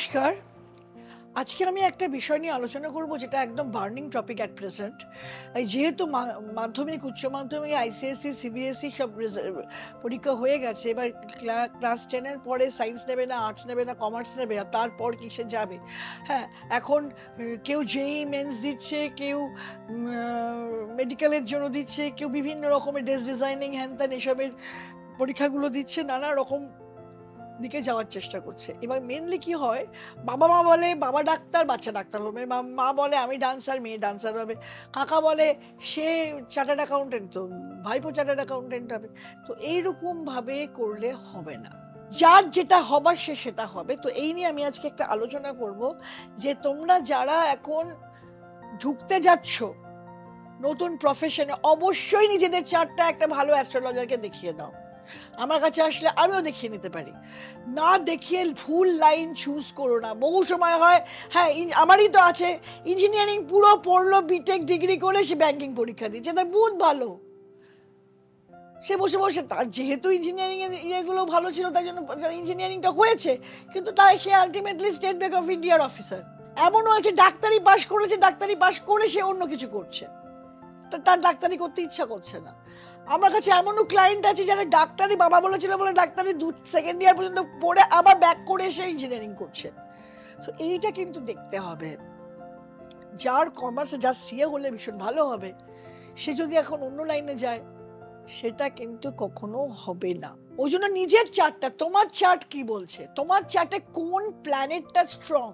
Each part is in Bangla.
নমস্কার। আজকে আমি একটা বিষয় নিয়ে আলোচনা করব যেটা একদম বার্নিং টপিক অ্যাট প্রেজেন্ট। এই যেহেতু মাধ্যমিক, উচ্চ মাধ্যমিক, আইসিএসসি, সিবিএসই সব পরীক্ষা হয়ে গেছে। এবার ক্লাস 10 এর পরে সায়েন্স নেবে না, আর্টস নেবে না, কমার্স নেবে, আর তারপর কিসে যাবে? হ্যাঁ, এখন কেউ জেইই মেন্স দিচ্ছে, কেউ মেডিকেলের জন্য দিচ্ছে, কেউ বিভিন্ন রকমের ড্রেস ডিজাইনিং হ্যান-ত্যান এসবের পরীক্ষাগুলো দিচ্ছে, নানা রকম দিকে যাওয়ার চেষ্টা করছে। এবার মেনলি কি হয়, বাবা-মা বলে বাবা ডাক্তার, বাচ্চা ডাক্তার হবে। মা বলে আমি ডান্সার, মেয়ে ডান্সার হবে। কাকা বলে সে চার্টার্ড অ্যাকাউন্টেন্ট, তো ভাইপো চার্টার্ড অ্যাকাউন্টেন্ট হবে। তো এইরকমভাবে করলে হবে না। যার যেটা হবার সে সেটা হবে। তো এই নিয়ে আমি আজকে একটা আলোচনা করব যে তোমরা যারা এখন ঢুকতে যাচ্ছ নতুন প্রফেশনে, অবশ্যই নিজেদের চার্টটা একটা ভালো অ্যাস্ট্রোলজারকে দেখিয়ে দাও। আমার কাছে আসলে আমিও দেখিয়ে নিতে পারি। না দেখিয়ে ভুল লাইন চুজ করো না। বহু সময় হয়, হ্যাঁ আমারই তো আছে, ইঞ্জিনিয়ারিং পুরো পড়লো, বিটেক ডিগ্রি করে সে ব্যাংকিং পরীক্ষা দিচ্ছে, তার বহুত ভালো, সে বসে বসে তার যেহেতু ইঞ্জিনিয়ারিং এর ইয়েগুলো ভালো ছিল তাই জন্য ইঞ্জিনিয়ারিংটা হয়েছে, কিন্তু তাই সে আলটিমেটলি স্টেট ব্যাংক অফ ইন্ডিয়ার অফিসার। এমনও আছে ডাক্তারি পাশ করেছে, ডাক্তারি পাশ করে সে অন্য কিছু করছে, তার ডাক্তারি করতে ইচ্ছা করছে না। আমার কাছে এমনও ক্লায়েন্ট আছে যারা ডাক্তারি বাবা বলেছিল বলে ডাক্তারি সেকেন্ড ইয়ার পর্যন্ত পড়ে আবার ব্যাক করে এসে ইঞ্জিনিয়ারিং করছে। তো এইটা কিন্তু দেখতে হবে। যার কমার্সে, যার সিএ হলে ভীষণ ভালো হবে, সে যদি এখন অন্য লাইনে যায় সেটা কিন্তু কখনো হবে না। ওই জন্য নিজের চার্টটা, তোমার চার্ট কি বলছে, তোমার চার্টে কোন প্ল্যানেটটা স্ট্রং,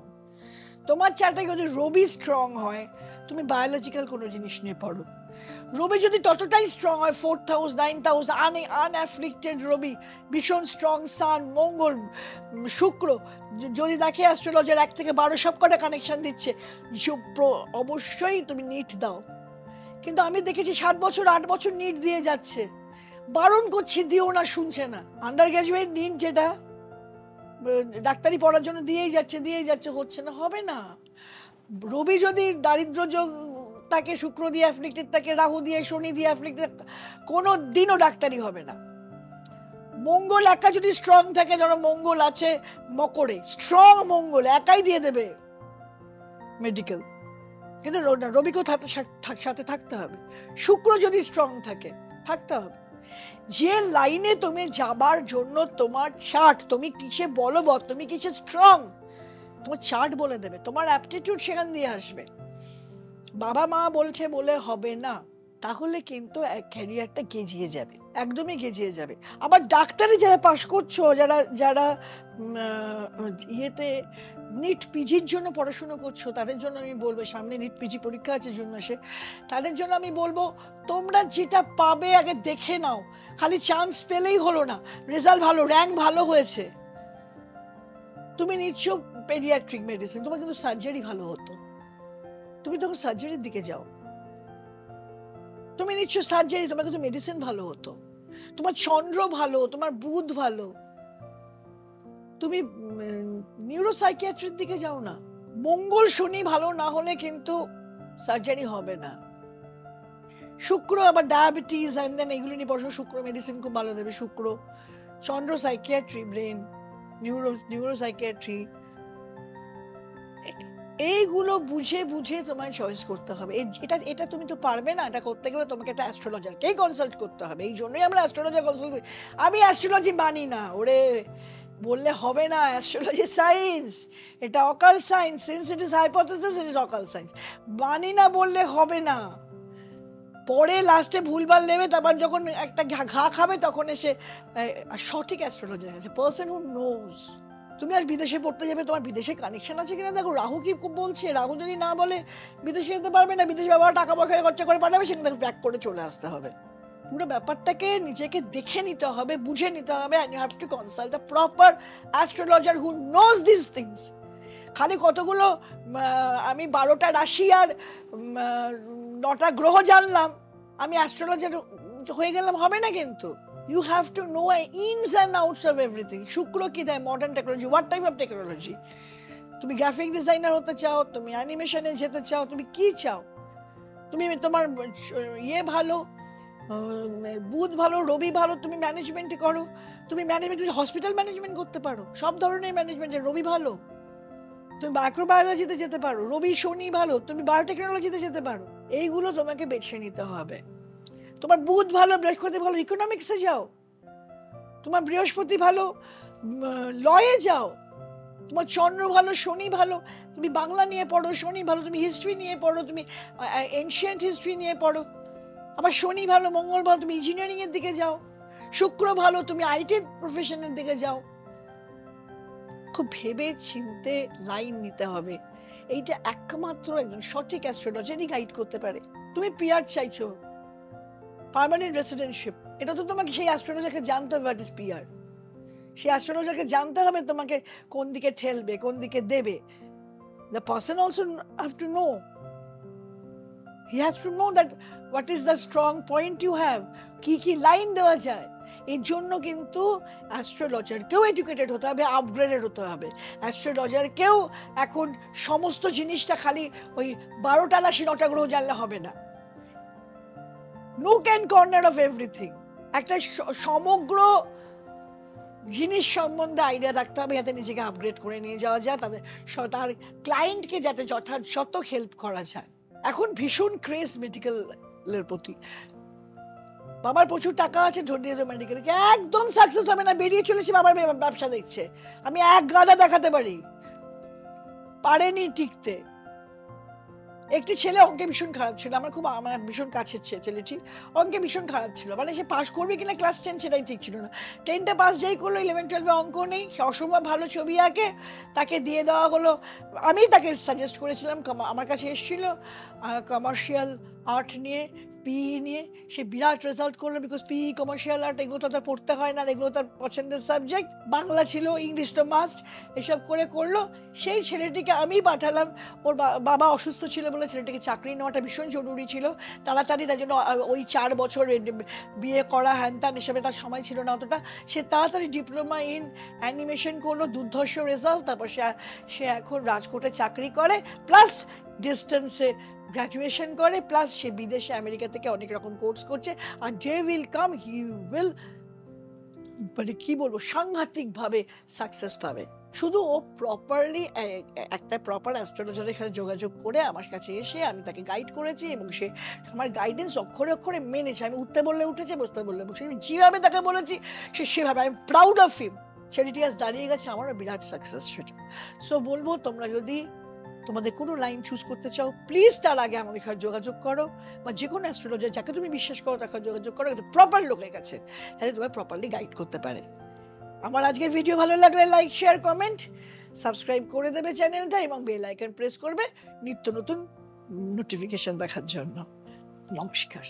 তোমার চার্টে যদি রবি স্ট্রং হয়, তুমি বায়োলজিক্যাল কোনো জিনিস নিয়ে পড়ো। রবি যদি ততটাই স্ট্রং হয়, 4th হাউস, 9th হাউস, আনঅ্যাফ্লিক্টেড রবি, ভীষণ স্ট্রং সান, মঙ্গল, শুক্র, যদি দেখে অ্যাস্ট্রোলজার 1 থেকে 12 সব কটা কানেকশন দিচ্ছে, অবশ্যই তুমি নিট দাও। কিন্তু আমি দেখেছি 7 বছর 8 বছর নিট দিয়ে যাচ্ছে, বারণ করছি দিও না, শুনছে না। আন্ডার গ্রাজুয়েট নিট যেটা ডাক্তারি পড়ার জন্য দিয়েই যাচ্ছে, হচ্ছে না, হবে না। রবি যদি দারিদ্র যোগ তাকে, শুক্র দিয়ে অ্যাফ্লিক্টেড তাকে, রাহু দিয়ে, শনি দিয়ে অ্যাফ্লিক্টেড, কোনো দিনও ডাক্তারি হবে না। মঙ্গল একা যদি স্ট্রং থাকে, ধরো মঙ্গল আছে মকরে, স্ট্রং মঙ্গল একাই দিয়ে দেবে মেডিকেল, কিন্তু রবিকেও সাথে থাকতে হবে। শুক্র যদি স্ট্রং থাকে, থাকতে হবে। যে লাইনে তুমি যাবার জন্য তোমার চার্ট, তুমি কিসে বলবৎ, তুমি কিসে স্ট্রং, তোমার চার্ট বলে দেবে, তোমার অ্যাপটিটিউড সেখান দিয়ে আসবে। বাবা মা বলছে বলে হবে না, তাহলে কিন্তু ক্যারিয়ারটা গেজিয়ে যাবে, একদমই গেজিয়ে যাবে। আবার ডাক্তারি যারা পাশ করছো, যারা ইয়েতে নিট পিজির জন্য পড়াশোনা করছো, তাদের জন্য আমি বলবো, সামনে নিট পিজি পরীক্ষা আছে জুন মাসে, তাদের জন্য আমি বলবো তোমরা যেটা পাবে আগে দেখে নাও। খালি চান্স পেলেই হলো না, রেজাল্ট ভালো, র্যাঙ্ক ভালো হয়েছে, তুমি নিচ্ছ পেডিয়াট্রিক মেডিসিন, তোমার কিন্তু সার্জারি ভালো হতো, তুমি তখন সার্জারির দিকে যাও। তুমি নিচ্ছ সার্জারি, তোমার কিন্তু মেডিসিন ভালো হতো, তোমার চন্দ্র ভালো, তোমার বুধ ভালো, তুমি নিউরোসাইকিয়াট্রির দিকে যাও না। মঙ্গল শনি ভালো না হলে কিন্তু সার্জারি হবে না। শুক্র আবার ডায়াবেটিস এগুলো নিয়ে পড়াশোনা, শুক্র মেডিসিন খুব ভালো দেবে। শুক্র, চন্দ্র সাইকিয়াট্রি, ব্রেন, নিউরোসাইকিয়াট্রি, এইগুলো বুঝে বুঝে তোমায় চয়েস করতে হবে। এটা তুমি তো পারবে না, এটা করতে গেলে তোমাকে একটা অ্যাস্ট্রোলজারকেই কনসাল্ট করতে হবে। এই জন্যই আমরা অ্যাস্ট্রোলজার কনসাল্ট করি। আমি অ্যাস্ট্রোলজি মানি না, ওরে বললে হবে না। অ্যাস্ট্রোলজি সায়েন্স, এটা occult science, since it is hypothesis, it is occult science. মানি না বললে হবে না, পরে লাস্টে ভুলভাল নেবে, তারপর যখন একটা ঘা খাবে তখন এসে সঠিক অ্যাস্ট্রোলজার আছে, পার্সন হু নোজ। তুমি আজ বিদেশে পড়তে যাবে, তোমার বিদেশে কানেকশন আছে কিনা দেখো। রাহু কি বলছে, রাহু যদি না বলে বিদেশে যেতে পারবে না, বিদেশে বাবা টাকা পয়সা খরচা করে পাঠাবে, সেখান থেকে ব্যাক করে চলে আসতে হবে। পুরো ব্যাপারটাকে নিজেকে দেখে নিতে হবে, বুঝে নিতে হবে, and you have to consult a proper astrologer who knows these things. খালি কতগুলো আমি 12টা রাশি আর 9টা গ্রহ জানলাম, আমি অ্যাস্ট্রোলজার হয়ে গেলাম, হবে না কিন্তু। You have to know ins and outs of everything. শুক্র কি দেয়, modern technology, what type of technology. তুমি গ্রাফিক ডিজাইনার হতে চাও, তুমি অ্যানিমেশনে যেতে চাও, তুমি কি চাও, তুমি তোমার ইয়ে ভালো, বুধ ভালো, রবি ভালো, তুমি ম্যানেজমেন্ট করো, তুমি হসপিটাল ম্যানেজমেন্ট করতে পারো, সব ধরনের ম্যানেজমেন্টে রবি ভালো। তুমি মাইক্রোবায়োলজিতে যেতে পারো, রবি শনি ভালো, তুমি বায়োটেকনোলজিতে যেতে পারো। এইগুলো তোমাকে বেছে নিতে হবে। তোমার বুধ ভালো, বৃহস্পতি ভালো, ইকোনমিক্সে যাও। তোমার বৃহস্পতি ভালো, লয়ে যাও। তোমার চন্দ্র ভালো, শনি ভালো, তুমি বাংলা নিয়ে পড়ো, শনি ভালো, তুমি হিস্ট্রি নিয়ে পড়ো, তুমি এনশিয়েন্ট হিস্ট্রি নিয়ে পড়ো। আবার শনি ভালো, মঙ্গল ভালো, তুমি ইঞ্জিনিয়ারিং এর দিকে যাও। শুক্র ভালো, তুমি আইটি প্রফেশনের দিকে যাও। খুব ভেবে চিনতে লাইন নিতে হবে। এইটা একমাত্র একজন সঠিক অ্যাস্ট্রোলজারই গাইড করতে পারে। তুমি পিআর চাইছো, পার্মানেন্ট রেসিডেন্টশিপ, এটা তো তোমাকে সেই অ্যাস্ট্রোলজারকে জানতে হবে হোয়াট ইজ পিআর। সেই অ্যাস্ট্রোলজারকে জানতে হবে তোমাকে কোন দিকে ঠেলবে, কোন দিকে দেবে। The person also have to know. He has to know that what is the strong point you have, কি লাইন দেওয়া যায়। এর জন্য কিন্তু অ্যাস্ট্রোলজারকেও এডুকেটেড হতে হবে, আপগ্রেডেড হতে হবে। অ্যাস্ট্রোলজারকেও এখন সমস্ত জিনিসটা খালি ওই 12টা রাশি 9টা গ্রহ জানলে হবে না। Nook and corner of everything, একটা সমগ্র জিনিস সম্বন্ধে আইডিয়া রাখতে হবে, যাতে নিজেকে আপগ্রেড করে নিয়ে যাওয়া যায়, তার ক্লায়েন্টকে যাতে যথাযথ হেল্প করা যায়। এখন ভীষণ ক্রেজ মেডিকেলের প্রতি। বাবার প্রচুর টাকা আছে, ধরিয়ে দেবো মেডিকেল, একদম সাকসেস হবে না, বেরিয়ে চলেছে, বাবার ব্যবসা দেখছে। আমি এক গাদা দেখাতে পারি, পারেনি টিকতে। একটি ছেলে অঙ্কে ভীষণ খারাপ ছিল, আমার ভীষণ কাছের ছেলেটি অঙ্কে ভীষণ খারাপ ছিল, মানে সে পাস করবে কিনা ক্লাস 10 সেটাই ঠিক ছিল না। 10টা পাস যেই করলো, 11-12 অঙ্ক নেই, অসম্ভব ভালো ছবি আঁকে, তাকে দিয়ে দেওয়া হলো। আমি তাকে সাজেস্ট করেছিলাম, আমার কাছে এসেছিল কমার্শিয়াল আর্ট নিয়ে, পিই নিয়ে, সে বিরাট রেজাল্ট করলো, বিকজ পিই কমার্শিয়াল আর্ট এগুলো তো তার পড়তে হয় না, এগুলো তার পছন্দের সাবজেক্ট। বাংলা ছিল, ইংলিশ তো মাস্ট, এসব করলো। সেই ছেলেটিকে আমি পাঠালাম, ওর বাবা অসুস্থ ছিল বলে ছেলেটিকে চাকরি নেওয়াটা ভীষণ জরুরি ছিল তাড়াতাড়ি, তার জন্য ওই 4 বছর বিয়ে করা হ্যান ত্যান হিসেবে তার সময় ছিল না অতটা। সে তাড়াতাড়ি ডিপ্লোমা ইন অ্যানিমেশন করলো, দুর্ধর্ষ রেজাল্ট। তারপর সে এখন রাজকোটে চাকরি করে, প্লাস ডিস্টেন্সে গ্র্যাজুয়েশন করে, প্লাস সে বিদেশে আমেরিকা থেকে অনেক রকম কোর্স করছে। আর they will come, he will, মানে কি বলবো, সাংঘাতিক ভাবে সাকসেস পাবে। শুধু ও প্রপারলি একটা প্রপার অ্যাস্ট্রোলজারের সাথে যোগাযোগ করে আমার কাছে এসে আমি তাকে গাইড করেছি, এবং সে আমার গাইডেন্স অক্ষরে অক্ষরে মেনেছে। আমি উঠতে বললে উঠেছে, বসতে বললে বসে, যেভাবে তাকে বলেছি সে সেভাবে। আমি প্রাউড অফ হিম। ছেলেটি আজ দাঁড়িয়ে গেছে, আমারও বিরাট সাকসেস সেটা। সো বলবো, তোমরা যদি তোমাদের কোনো লাইন চুজ করতে চাও, প্লিজ তার আগে আমার সাথে যোগাযোগ করো, বা যে কোনো অ্যাস্ট্রোলজার যাকে তুমি বিশ্বাস করো তাকে যোগাযোগ করো, একটা প্রপার লোকের কাছে, তাহলে তোমায় প্রপারলি গাইড করতে পারে। আমার আজকের ভিডিও ভালো লাগলে লাইক, শেয়ার, কমেন্ট, সাবস্ক্রাইব করে দেবে চ্যানেলটা, এবং বেল আইকন প্রেস করবে নিত্য নতুন নোটিফিকেশন দেখার জন্য। নমস্কার।